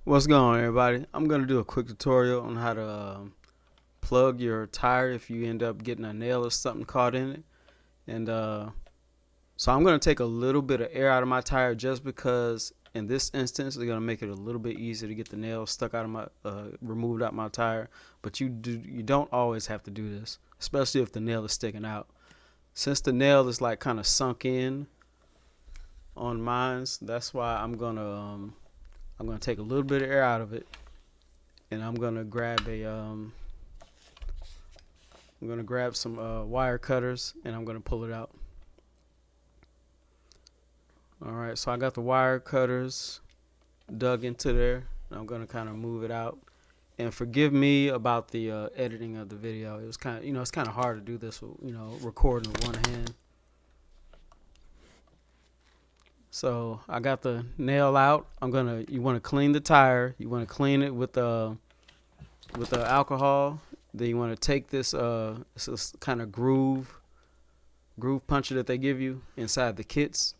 What's going on, everybody? I'm going to do a quick tutorial on how to plug your tire if you end up getting a nail or something caught in it. And so I'm going to take a little bit of air out of my tire just because in this instance it's going to make it a little bit easier to get the nail stuck out of my removed out my tire. But you don't always have to do this, especially if the nail is sticking out. Since the nail is like kind of sunk in on mine, that's why I'm gonna take a little bit of air out of it, and I'm gonna grab some wire cutters, and I'm gonna pull it out. All right, so I got the wire cutters dug into there, and I'm gonna kind of move it out. And forgive me about the editing of the video. It was kind of, it's kind of hard to do this with, recording with one hand. So I got the nail out. You want to clean the tire. You want to clean it with the alcohol. Then you want to take this kind of groove puncher that they give you inside the kits,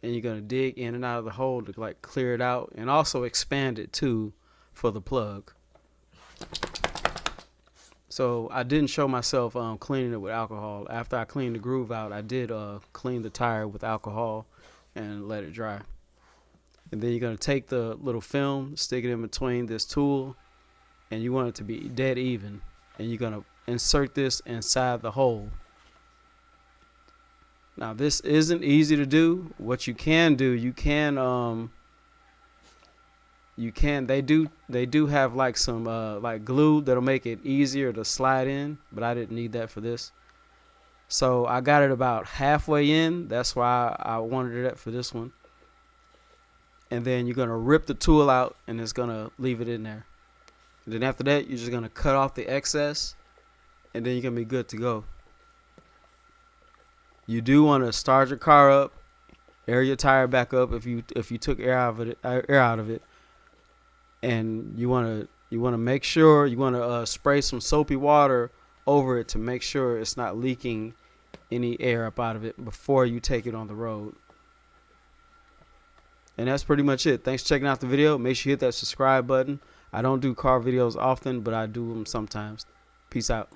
and you're gonna dig in and out of the hole to like clear it out, and also expand it too for the plug. So I didn't show myself cleaning it with alcohol. After I cleaned the groove out, I did clean the tire with alcohol and let it dry. And then you're going to take the little film, stick it in between this tool, and you want it to be dead even. And you're going to insert this inside the hole. Now this isn't easy to do. What you can do, they do have like some like glue that'll make it easier to slide in, but I didn't need that for this. So I got it about halfway in. That's why I wanted it for this one. And then you're gonna rip the tool out, and it's gonna leave it in there. And then after that, you're just gonna cut off the excess, and then you're gonna be good to go. You do want to start your car up, air your tire back up if you took air out of it, and you want to make sure you want to spray some soapy water over it to make sure it's not leaking any air up out of it before you take it on the road. And that's pretty much it. Thanks for checking out the video. Make sure you hit that subscribe button. I don't do car videos often, but I do them sometimes. Peace out.